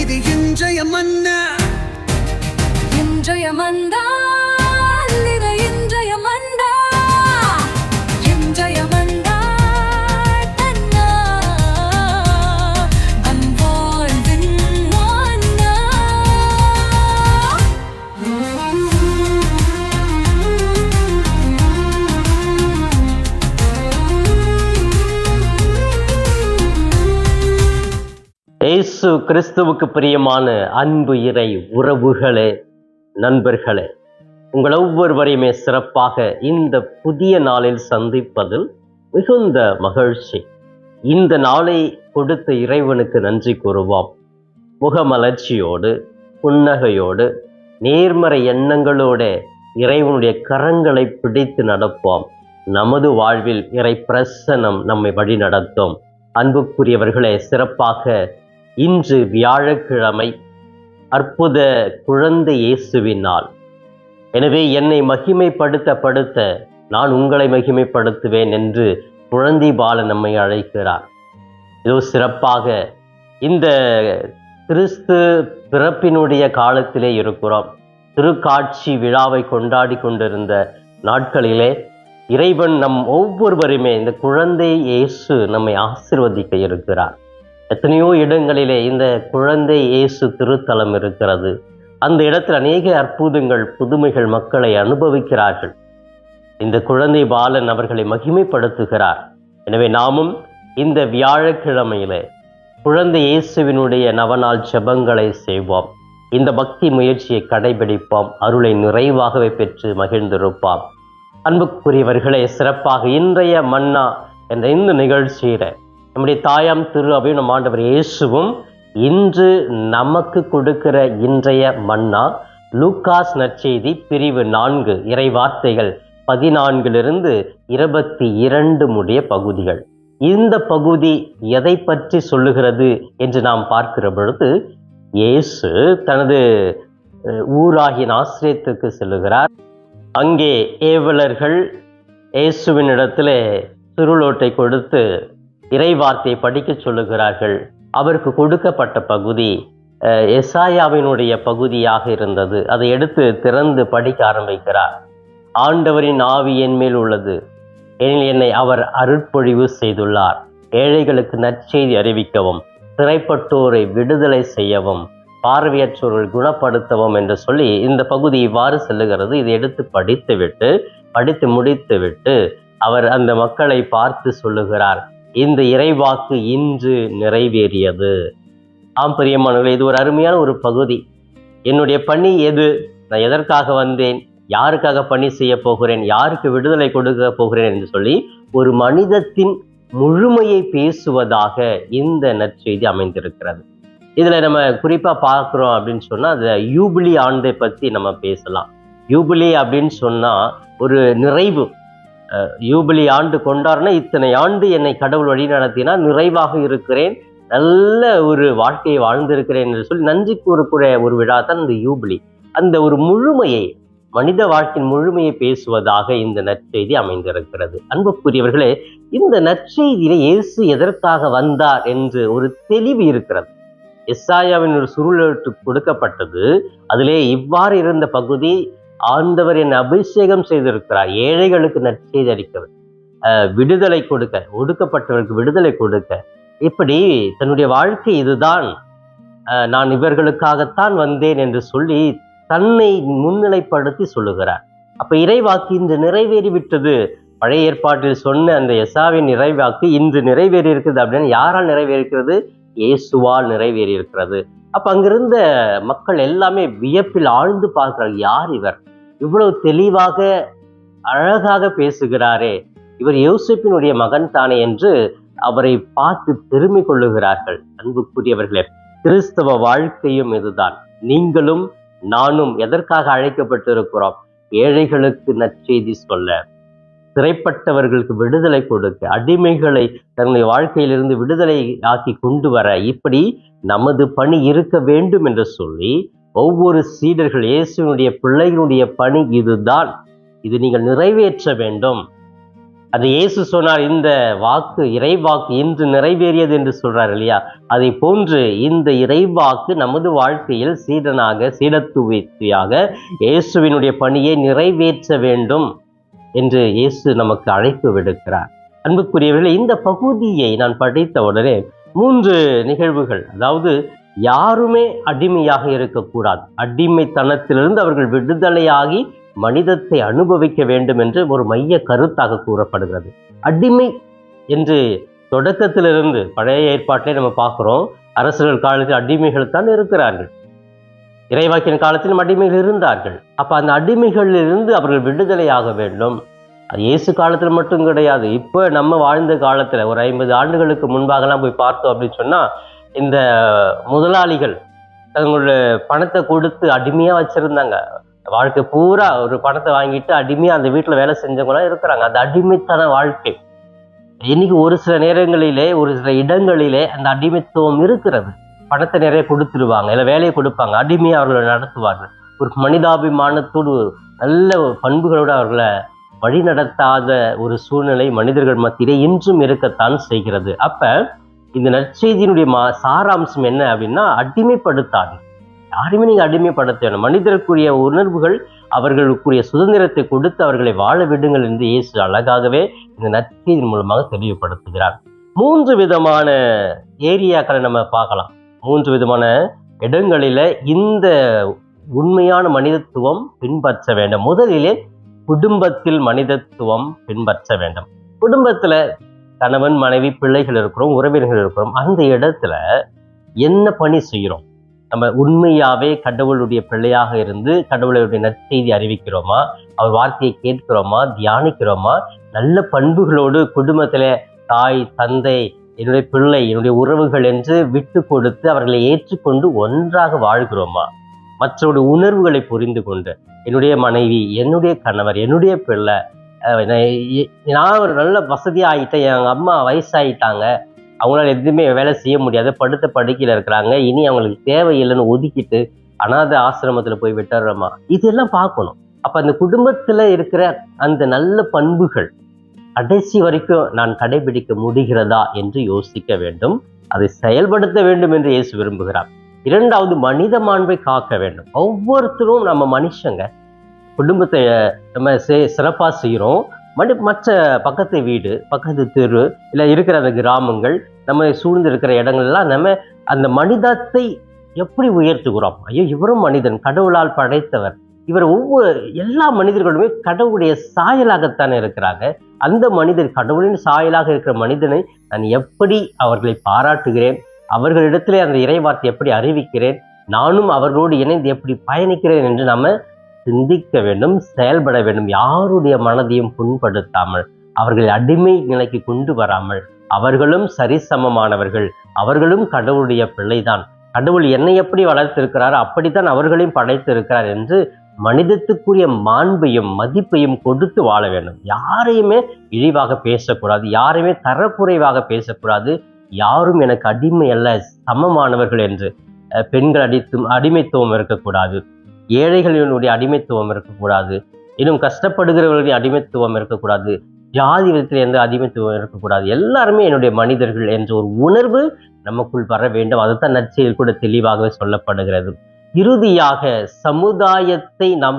இது இன்றைய மன்னா, இன்றைய மன்னா, இது இன்றைய மன்னா, இன்றைய மன்னா, தன்னா அன்பாழ்வின் மன்னா. இயேசு கிறிஸ்துவுக்கு பிரியமான அன்பு இறை உறவுகளே, நண்பர்களே, உங்கள் ஒவ்வொருவரையுமே சிறப்பாக இந்த புதிய நாளில் சந்திப்பதில் மிகுந்த மகிழ்ச்சி. இந்த நாளை கொடுத்த இறைவனுக்கு நன்றி கூறுவோம். முகமலர்ச்சியோடு, புன்னகையோடு, நேர்மறை எண்ணங்களோட இறைவனுடைய கரங்களை பிடித்து நடப்போம். நமது வாழ்வில் இறை பிரசன்னம் நம்மை வழி நடத்தும். அன்புக்குரியவர்களே, சிறப்பாக இன்று வியாழக்கிழமை அற்புத குழந்தை இயேசுவின் நாள். எனவே என்னை மகிமைப்படுத்த நான் உங்களை மகிமைப்படுத்துவேன் என்று குழந்தை பாலன் நம்மை அழைக்கிறார். இதோ சிறப்பாக இந்த கிறிஸ்து பிறப்பினுடைய காலத்திலே இருக்கிறோம். திருக்காட்சி விழாவை கொண்டாடி கொண்டிருந்த நாட்களிலே இறைவன் நம் ஒவ்வொருவருமே இந்த குழந்தை இயேசு நம்மை ஆசீர்வதிக்க இருக்கிறார். எத்தனையோ இடங்களிலே இந்த குழந்தை இயேசு திருத்தலம் இருக்கிறது. அந்த இடத்தில் அநேக அற்புதங்கள், புதுமைகள் மக்களை அனுபவிக்கிறார்கள். இந்த குழந்தை பாலன் அவர்களை மகிமைப்படுத்துகிறார். எனவே நாமும் இந்த வியாழக்கிழமையிலே குழந்தை இயேசுவினுடைய நவநாள் ஜெபங்களை செய்வோம். இந்த பக்தி முயற்சியை கடைபிடிப்போம். அருளை நிறைவாகவே பெற்று மகிழ்ந்திருப்போம். அன்புக்குரியவர்களே, சிறப்பாக இன்றைய மன்னா என்ற இந்த நிகழ்ச்சியில நம்முடைய தாயாம் திரு அவையும் நம் ஆண்டவர் இயேசுவும் இன்று நமக்கு கொடுக்கிற இன்றைய மன்னா லூக்காஸ் நற்செய்தி பிரிவு 4 இறை வார்த்தைகள் 14 22 முடிய பகுதிகள். இந்த பகுதி எதை பற்றி சொல்லுகிறது என்று நாம் பார்க்கிற பொழுது, இயேசு தனது ஊராகிய நாசரேத்துக்கு செல்லுகிறார். அங்கே ஏவலர்கள் இயேசுவின் இடத்திலே சுருளோட்டை கொடுத்து இறைவார்த்தையை படிக்க சொல்லுகிறார்கள். அவருக்கு கொடுக்கப்பட்ட பகுதி எசாயாவினுடைய பகுதியாக இருந்தது. அதை எடுத்து திறந்து படிக்க ஆரம்பிக்கிறார். ஆண்டவரின் ஆவி என் மேல் உள்ளது, ஏனெனில் என்னை அவர் அருட்பொழிவு செய்துள்ளார். ஏழைகளுக்கு நற்செய்தி அறிவிக்கவும், சிறைப்பட்டோரை விடுதலை செய்யவும், பார்வையற்றோர்கள் குணப்படுத்தவும் என்று சொல்லி இந்த பகுதி இவ்வாறு செல்லுகிறது. இதை எடுத்து படித்து முடித்துவிட்டு அவர் அந்த மக்களை பார்த்து சொல்லுகிறார், இந்த இறைவாக்கு இன்று நிறைவேறியது. ஆம் பிரியமானவர்களே, இது ஒரு அருமையான ஒரு பகுதி. என்னுடைய பணி எது, நான் எதற்காக வந்தேன், யாருக்காக பணி செய்ய போகிறேன், யாருக்கு விடுதலை கொடுக்க போகிறேன் என்று சொல்லி ஒரு மனிதத்தின் முழுமையை பேசுவதாக இந்த நற்செய்தி அமைந்திருக்கிறது. இதுல நம்ம குறிப்பா பார்க்கிறோம் அப்படின்னு சொன்னா, அந்த யூபிலி ஆண்டை பத்தி நம்ம பேசலாம். யூபிலி அப்படின்னு சொன்னா ஒரு நிறைவு. யூபிலி ஆண்டு கொண்டாடுனா, இத்தனை ஆண்டு என்னை கடவுள் வழி நடத்தினா நிறைவாக இருக்கிறேன், நல்ல ஒரு வாழ்க்கையை வாழ்ந்திருக்கிறேன் என்று சொல்லி நன்றி கூறக்கூடிய ஒரு விழா தான் இந்த யூபிலி. அந்த ஒரு முழுமையை, மனித வாழ்க்கையின் முழுமையை பேசுவதாக இந்த நற்செய்தி அமைந்திருக்கிறது. அன்புக்குரியவர்களே, இந்த நற்செய்தியில இயேசு எதற்காக வந்தார் என்று ஒரு தெளிவு இருக்கிறது. எசாயாவின் ஒரு சுருளெழுத்து கொடுக்கப்பட்டது. அதிலே இவ்வாறு இருந்த பகுதி, ஆண்டவர் என்னை அபிஷேகம் செய்திருக்கிறார் ஏழைகளுக்கு நற்செய்தி அளிக்க, விடுதலை கொடுக்க, ஒடுக்கப்பட்டவர்களுக்கு விடுதலை கொடுக்க. இப்படி தன்னுடைய வாழ்க்கை இதுதான், நான் இவர்களுக்காகத்தான் வந்தேன் என்று சொல்லி தன்னை முன்னிலைப்படுத்தி சொல்லுகிறார். அப்ப இறைவாக்கு இன்று நிறைவேறிவிட்டது. பழைய ஏற்பாட்டில் சொன்ன அந்த எசாவின் இறைவாக்கு இன்று நிறைவேறி இருக்கிறது. அப்படின்னு யாரால் நிறைவேறிக்கிறது? இயேசுவால் நிறைவேறி இருக்கிறது. அப்ப அங்கிருந்த மக்கள் எல்லாமே வியப்பில் ஆழ்ந்து பார்க்கிறார்கள், யார் இவர், இவ்வளவு தெளிவாக அழகாக பேசுகிறாரே, இவர் யோசேப்பினுடைய மகன் தானே என்று அவரை பார்த்து பெருமை கொள்ளுகிறார்கள். அன்புக்குரியவர்களே, கிறிஸ்தவ வாழ்க்கையும் இதுதான். நீங்களும் நானும் எதற்காக அழைக்கப்பட்டிருக்கிறோம்? ஏழைகளுக்கு நற்செய்தி சொல்ல, சிறைப்பட்டவர்களுக்கு விடுதலை கொடுக்க, அடிமைகளை தன்னுடைய வாழ்க்கையிலிருந்து விடுதலை ஆக்கி கொண்டு வர, இப்படி நமது பணி இருக்க வேண்டும் என்று சொல்லி ஒவ்வொரு சீடர்கள், இயேசுவினுடைய பிள்ளைகளுடைய பணி இதுதான், இது நீங்கள் நிறைவேற்ற வேண்டும். அது இயேசு சொன்னார், இந்த வாக்கு இறைவாக்கு இன்று நிறைவேறியது என்று சொல்றார் இல்லையா? அதை போன்று இந்த இறைவாக்கு நமது வாழ்க்கையில் சீடத்துவத்தியாக இயேசுவினுடைய பணியை நிறைவேற்ற வேண்டும் என்று இயேசு நமக்கு அழைப்பு விடுக்கிறார். அன்புக்குரியவர்களே, இந்த பகுதியை நான் படித்த உடனே 3 நிகழ்வுகள், அதாவது யாருமே அடிமையாக இருக்கக்கூடாது, அடிமைத்தனத்திலிருந்து அவர்கள் விடுதலையாகி மனிதத்தை அனுபவிக்க வேண்டும் என்று ஒரு மைய கருத்தாக கூறப்படுகிறது. அடிமை என்று தொடக்கத்திலிருந்து பழைய ஏற்பாட்டிலே நம்ம பார்க்கிறோம். அரசர்கள் காலத்தில் அடிமைகள் தான் இருக்கிறார்கள், இறைவாக்கின் காலத்திலும் அடிமைகள் இருந்தார்கள். அப்ப அந்த அடிமைகளிலிருந்து அவர்கள் விடுதலையாக வேண்டும். அது இயேசு காலத்தில் மட்டும் கிடையாது, இப்போ நம்ம வாழ்ந்த காலத்துல ஒரு 50 ஆண்டுகளுக்கு முன்பாகலாம் போய் பார்த்தோம் அப்படின்னு சொன்னா, இந்த முதலாளிகள் தங்களுடைய பணத்தை கொடுத்து அடிமையா வச்சிருந்தாங்க. வாழ்க்கை பூரா ஒரு பணத்தை வாங்கிட்டு அடிமையா அந்த வீட்டுல வேலை செஞ்சவங்களாம் இருக்கிறாங்க. அந்த அடிமைத்தன வாழ்க்கை இன்னைக்கு ஒரு சில நேரங்களிலே, ஒரு சில இடங்களிலே அந்த அடிமைத்துவம் இருக்கிறது. பணத்தை நிறைய கொடுத்துருவாங்க, இல்லை வேலையை கொடுப்பாங்க, அடிமையை அவர்களை நடத்துவார்கள். ஒரு மனிதாபிமானத்தோடு நல்ல பண்புகளோடு அவர்களை வழி நடத்தாத ஒரு சூழ்நிலை மனிதர்கள் மத்தியிலே இன்றும் இருக்கத்தான் செய்கிறது. அப்ப இந்த நற்செய்தியினுடைய சாராம்சம் என்ன அப்படின்னா, அடிமைப்படுத்தாது. யாருமே நீங்க அடிமைப்படுத்த வேணும். மனிதருக்குரிய உணர்வுகள், அவர்களுக்குரிய சுதந்திரத்தை கொடுத்து அவர்களை வாழ விடுங்கள் என்று இயேசு அழகாகவே இந்த நற்செய்தியின் மூலமாக தெளிவுபடுத்துகிறார். 3 விதமான ஏரியாக்களை நம்ம பார்க்கலாம். 3 விதமான இடங்களில இந்த உண்மையான மனிதத்துவம் பின்பற்ற வேண்டும். முதலிலே குடும்பத்தில் மனிதத்துவம் பின்பற்ற வேண்டும். குடும்பத்துல கணவன், மனைவி, பிள்ளைகள் இருக்கிறோம், உறவினர்கள் இருக்கிறோம். அந்த இடத்துல என்ன பணி செய்கிறோம்? நம்ம உண்மையாவே கடவுளுடைய பிள்ளையாக இருந்து கடவுளுடைய நற்செய்தி அறிவிக்கிறோமா? அவர் வார்த்தையை கேட்கிறோமா? தியானிக்கிறோமா? நல்ல பண்புகளோடு குடும்பத்துல தாய், தந்தை, என்னுடைய பிள்ளை, என்னுடைய உறவுகள் என்று விட்டு கொடுத்து அவர்களை ஏற்றுக்கொண்டு ஒன்றாக வாழ்கிறோமா? மற்றவருடைய உணர்வுகளை புரிந்து கொண்டு, என்னுடைய மனைவி, என்னுடைய கணவர், என்னுடைய பிள்ளை, நான் ஒரு நல்ல வசதியாக ஆகிட்டேன், எங்கள் அம்மா வயசாகிட்டாங்க, அவங்களால எதுவுமே வேலை செய்ய முடியாது, படுத்த படுக்கையில் இருக்கிறாங்க, இனி அவங்களுக்கு தேவையில்லைன்னு ஒதுக்கிட்டு அனாதை ஆசிரமத்தில் போய் விட்டுறோமா? இதெல்லாம் பார்க்கணும். அப்போ அந்த குடும்பத்தில் இருக்கிற அந்த நல்ல பண்புகள் கடைசி வரைக்கும் நான் கடைபிடிக்க முடிகிறதா என்று யோசிக்க வேண்டும். அதை செயல்படுத்த வேண்டும் என்று இயேசு விரும்புகிறார். 2வது, மனித மாண்பை காக்க வேண்டும். ஒவ்வொருத்தரும் நம்ம மனுஷங்க, குடும்பத்தை நம்ம சிறப்பாக செய்கிறோம். மற்ற பக்கத்து வீடு, பக்கத்து தெரு, இல்லை இருக்கிற அந்த கிராமங்கள், நம்ம சூழ்ந்து இருக்கிற இடங்கள்லாம் நம்ம அந்த மனிதத்தை எப்படி உயர்த்துகிறோம்? ஐயோ, இவரும் மனிதன், கடவுளால் படைத்தவர், இவர் எல்லா மனிதர்களுமே கடவுளுடைய சாயலாகத்தானே இருக்கிறாங்க. அந்த மனிதர், கடவுளின் சாயலாக இருக்கிற மனிதனை நான் எப்படி அவர்களை பாராட்டுகிறேன், அவர்களிடத்திலே அந்த இறைவார்த்தை எப்படி அறிவிக்கிறேன், நானும் அவர்களோடு இணைந்து எப்படி பயணிக்கிறேன் என்று நம்ம சிந்திக்க வேண்டும், செயல்பட வேண்டும். யாருடைய மனதையும் புண்படுத்தாமல், அவர்களை அடிமை நிலைக்கு கொண்டு வராமல், அவர்களும் சரிசமமானவர்கள், அவர்களும் கடவுளுடைய பிள்ளைதான், கடவுள் என்னை எப்படி வளர்த்திருக்கிறாரோ அப்படித்தான் அவர்களையும் படைத்திருக்கிறார் என்று மனிதத்துக்குரிய மாண்பையும் மதிப்பையும் கொடுத்து வாழ வேண்டும். யாரையுமே இழிவாக பேசக்கூடாது, யாரையுமே தரக்குறைவாக பேசக்கூடாது. யாரும் எனக்கு அடிமை அல்ல, சமமானவர்கள் என்று. பெண்கள் அடிமைத்துவம் இருக்கக்கூடாது, ஏழைகளினுடைய அடிமைத்துவம் இருக்கக்கூடாது, இன்னும் கஷ்டப்படுகிறவர்களுடைய அடிமைத்துவம் இருக்கக்கூடாது, ஜாதி விதத்தில் எந்த அடிமைத்துவம் இருக்கக்கூடாது. எல்லாருமே என்னுடைய மனிதர்கள் என்ற ஒரு உணர்வு நமக்குள் வர வேண்டும். அதுதான் நற்செய்தியில் கூட தெளிவாகவே சொல்லப்படுகிறது. இறுதியாக சமுதாயத்தை நாம்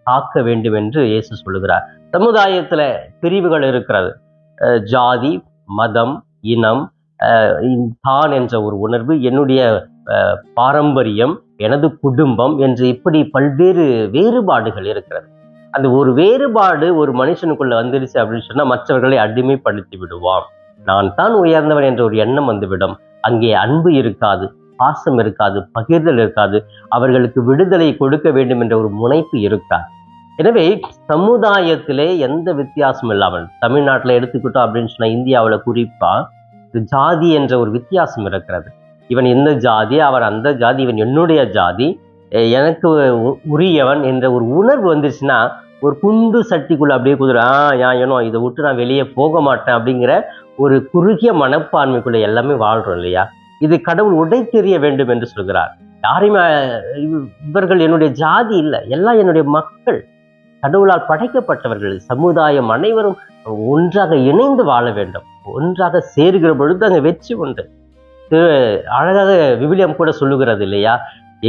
காக்க வேண்டும் என்று இயேசு சொல்லுகிறார். சமுதாயத்துல பிரிவுகள் இருக்கிறது. ஜாதி, மதம், இனம், தான் என்ற ஒரு உணர்வு, என்னுடைய பாரம்பரியம், எனது குடும்பம் என்று இப்படி பல்வேறு வேறுபாடுகள் இருக்கிறது. அந்த ஒரு வேறுபாடு ஒரு மனுஷனுக்குள்ள வந்துருச்சு அப்படின்னு சொன்னா மற்றவர்களை அடிமைப்படுத்தி விடுவான். நான் தான் உயர்ந்தவன் என்ற ஒரு எண்ணம் வந்துவிடும். அங்கே அன்பு இருக்காது, பாசம் இருக்காது, பகிர்தல் இருக்காது, அவர்களுக்கு விடுதலை கொடுக்க வேண்டும் என்ற ஒரு முனைப்பு இருக்காது. எனவே சமுதாயத்திலே எந்த வித்தியாசமும் இல்லாமல், தமிழ்நாட்டில் எடுத்துக்கிட்டோம் அப்படின்னு சொன்னா, இந்தியாவில் குறிப்பா ஜாதி என்ற ஒரு வித்தியாசம் இருக்கிறது. இவன் இந்த ஜாதி, அவர் அந்த ஜாதி, இவன் என்னுடைய ஜாதி, எனக்கு உரியவன் என்ற ஒரு உணர்வு வந்துருச்சுன்னா ஒரு குண்டு சட்டிக்குள்ள அப்படியே குதிரை, ஏனோ இதை விட்டு நான் வெளியே போக மாட்டேன் அப்படிங்கிற ஒரு குறுகிய மனப்பான்மைக்குள்ள எல்லாமே வாழ்றோம் இல்லையா? இது கடவுள் உடை தெரிய வேண்டும் என்று சொல்கிறார். யாரையுமே இவர்கள் என்னுடைய ஜாதி இல்லை, எல்லாம் என்னுடைய மக்கள், கடவுளால் படைக்கப்பட்டவர்கள், சமுதாயம் அனைவரும் ஒன்றாக இணைந்து வாழ வேண்டும். ஒன்றாக சேருகிற பொழுது அங்கே வெற்றி உண்டு. அழகாக விவிலியம் கூட சொல்லுகிறது இல்லையா,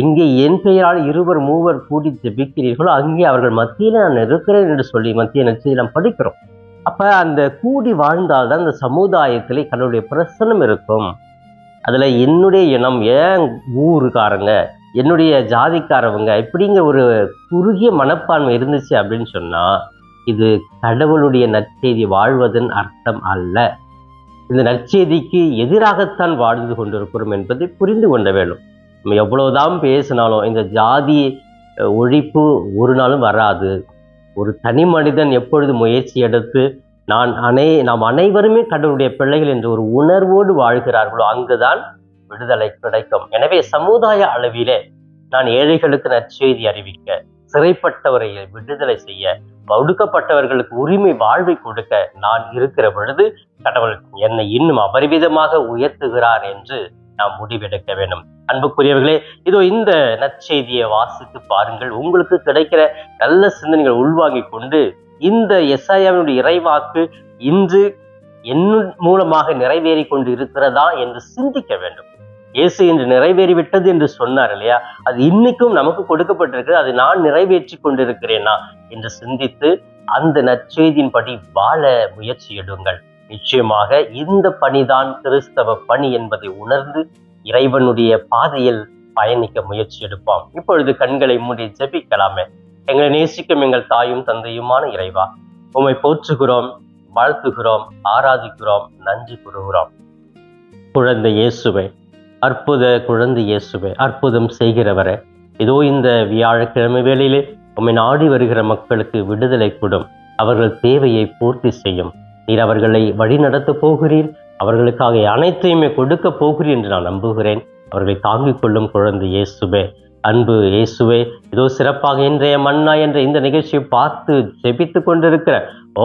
எங்கே என் பெயரால் 2 3 கூடி ஜெபிக்கிறீர்களோ அங்கே அவர்கள் மத்தியில் நான் இருக்கிறேன் என்று சொல்லி மத்திய நற்செய்தியை நாம் படிக்கிறோம். அப்ப அந்த கூடி வாழ்ந்தால்தான் அந்த சமுதாயத்திலே கடவுளுடைய பிரசன்னம் இருக்கும். அதுல என்னுடைய இனம், ஏன் ஊருக்காரங்க, என்னுடைய ஜாதிக்காரவங்க இப்படிங்கிற ஒரு குறுகிய மனப்பான்மை இருந்துச்சு அப்படின்னு சொன்னா இது கடவுளுடைய நற்செய்தி வாழ்வதன் அர்த்தம் அல்ல. இந்த நற்செய்திக்கு எதிராகத்தான் வாழ்ந்து கொண்டிருக்கிறோம் என்பதை புரிந்து கொள்ள வேண்டும். நம்ம எவ்வளவுதான் பேசினாலும் இந்த ஜாதி ஒழிப்பு ஒரு நாளும் வராது. ஒரு தனி மனிதன் எப்பொழுது முயற்சி எடுத்து நாம் அனைவருமே கடவுளுடைய பிள்ளைகள் என்ற ஒரு உணர்வோடு வாழ்கிறார்களோ அங்குதான் விடுதலை கிடைக்கும். எனவே சமுதாய அளவிலே நான் ஏழைகளுக்கு நற்செய்தி அறிவிக்க, சிறைப்பட்டவரை விடுதலை செய்ய, ஒடுக்கப்பட்டவர்களுக்கு உரிமை வாழ்வை கொடுக்க நான் இருக்கிற பொழுது கடவுள் என்னை இன்னும் அபரிவிதமாக உயர்த்துகிறார் என்று நாம் முடிவெடுக்க வேண்டும். அன்புக்குரியவர்களே, இதோ இந்த நற்செய்தியை வாசித்து பாருங்கள். உங்களுக்கு கிடைக்கிற நல்ல சிந்தனைகள் உள்வாங்கிக் கொண்டு இந்த எசாயாவினுடைய இறைவாக்கு இன்று என் மூலமாக நிறைவேறி கொண்டு இருக்கிறதா என்று சிந்திக்க வேண்டும். இயேசு இன்று நிறைவேறிவிட்டது என்று சொன்னார் இல்லையா, அது இன்னைக்கும் நமக்கு கொடுக்கப்பட்டிருக்கிறது. அதை நான் நிறைவேற்றி கொண்டிருக்கிறேனா என்று சிந்தித்து அந்த நற்செய்தியின்படி வாழ முயற்சி எடுங்கள். நிச்சயமாக இந்த பணிதான் கிறிஸ்தவ பணி என்பதை உணர்ந்து இறைவனுடைய பாதையில் பயணிக்க முயற்சி எடுப்போம். இப்பொழுது கண்களை மூடி ஜெபிக்கலாமே. எங்களை நேசிக்கும் எங்கள் தாயும் தந்தையுமான இறைவா, உம்மை போற்றுகிறோம், வாழ்த்துகிறோம், ஆராதிக்கிறோம், நன்றி கூறுகிறோம். குழந்தை இயேசுவே, அற்புத குழந்தை இயேசுவே, அற்புதம் செய்கிறவரே, இதோ இந்த வியாழக்கிழமை வேளையிலே உம்மை நாடி வருகிற மக்களுக்கு விடுதலை கொடும். அவர்கள் தேவையை பூர்த்தி செய்யும். நீர் அவர்களை வழி நடத்த போகிறீர். அவர்களுக்காக அனைத்தையுமே கொடுக்க போகிறீர் என்று நான் நம்புகிறேன். அவர்களை தாங்கிக் கொள்ளும் குழந்தை இயேசுவே, அன்பு இயேசுவே, இதோ சிறப்பாக இன்றைய மன்னா என்ற இந்த நிகழ்ச்சியை பார்த்து ஜெபித்து கொண்டிருக்கிற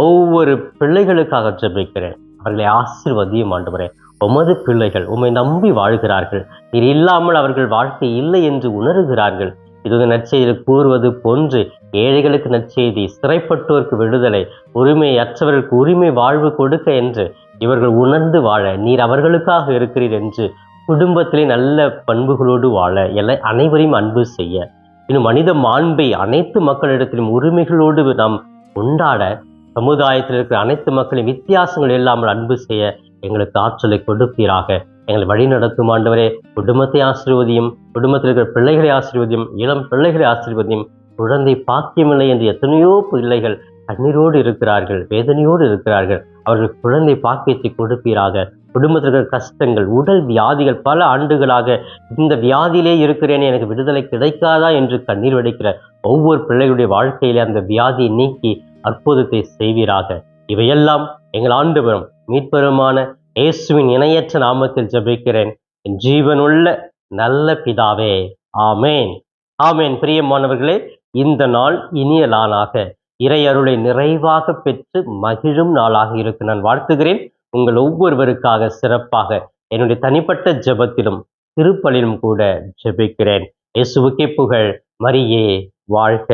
ஒவ்வொரு பிள்ளைகளுக்காக ஜெபிக்கிறேன். அவர்களை ஆசீர்வதியும் ஆண்டவரே. உமது பிள்ளைகள் உம்மை நம்பி வாழ்கிறார்கள். நீர் இல்லாமல் அவர்கள் வாழ்க்கை இல்லை என்று உணர்கிறார்கள். இது நற்செய்தியில் கூறுவது போன்று ஏழைகளுக்கு நற்செய்தி, சிறைப்பட்டோருக்கு விடுதலை, உரிமை அற்றவர்களுக்கு உரிமை வாழ்வு கொடுக்க என்று இவர்கள் உணர்ந்து வாழ நீர் அவர்களுக்காக இருக்கிறீர் என்று குடும்பத்திலே நல்ல பண்புகளோடு வாழ அனைவரையும் அன்பு செய்ய, இன்னும் மனித மாண்பை அனைத்து மக்களிடத்திலும் உரிமைகளோடு நாம் கொண்டாட, சமுதாயத்தில் இருக்கிற அனைத்து மக்களின் வித்தியாசங்கள் இல்லாமல் அன்பு செய்ய எங்களுக்கு ஆற்றலை கொடுப்பீராக. எங்களை வழி நடத்தும் ஆண்டவரே. குடும்பத்தை ஆசீர்வதியும், குடும்பத்தில் இருக்கிற பிள்ளைகளை ஆசீர்வதியும், இளம் பிள்ளைகளை ஆசீர்வதியும். குழந்தை பாக்கியமில்லை என்று எத்தனையோ பிள்ளைகள் கண்ணீரோடு இருக்கிறார்கள், வேதனையோடு இருக்கிறார்கள். அவர்கள் குழந்தை பாக்கியத்தை கொடுப்பீராக. குடும்பத்தில் இருக்கிற கஷ்டங்கள், உடல் வியாதிகள், பல ஆண்டுகளாக இந்த வியாதியிலே இருக்கிறேன், எனக்கு விடுதலை கிடைக்காதா என்று கண்ணீர் வடிக்கிற ஒவ்வொரு பிள்ளைகளுடைய வாழ்க்கையிலே அந்த வியாதியை நீக்கி அற்புதத்தை செய்வீராக. இவையெல்லாம் எங்கள் ஆண்டவரும் மீட்பெருமான இயேசுவின் இணையற்ற நாமத்தில் ஜெபிக்கிறேன் என் ஜீவனுள்ள நல்ல பிதாவே. ஆமேன், ஆமேன். பிரியமானவர்களே, இந்த நாள் இனிய நாளாக, இறை அருளை நிறைவாக பெற்று மகிழும் நாளாக இருக்க நான் வாழ்த்துகிறேன். உங்கள் ஒவ்வொருவருக்காக சிறப்பாக என்னுடைய தனிப்பட்ட ஜெபத்திலும் திருப்பலிலும் கூட ஜெபிக்கிறேன். இயேசுவுக்கே புகழ், மரியே வாழ்க.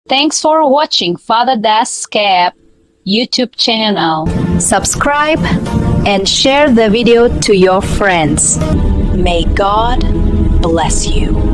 Thanks for watching Father Das Cap YouTube channel. Subscribe and share the video to your friends. May God bless you.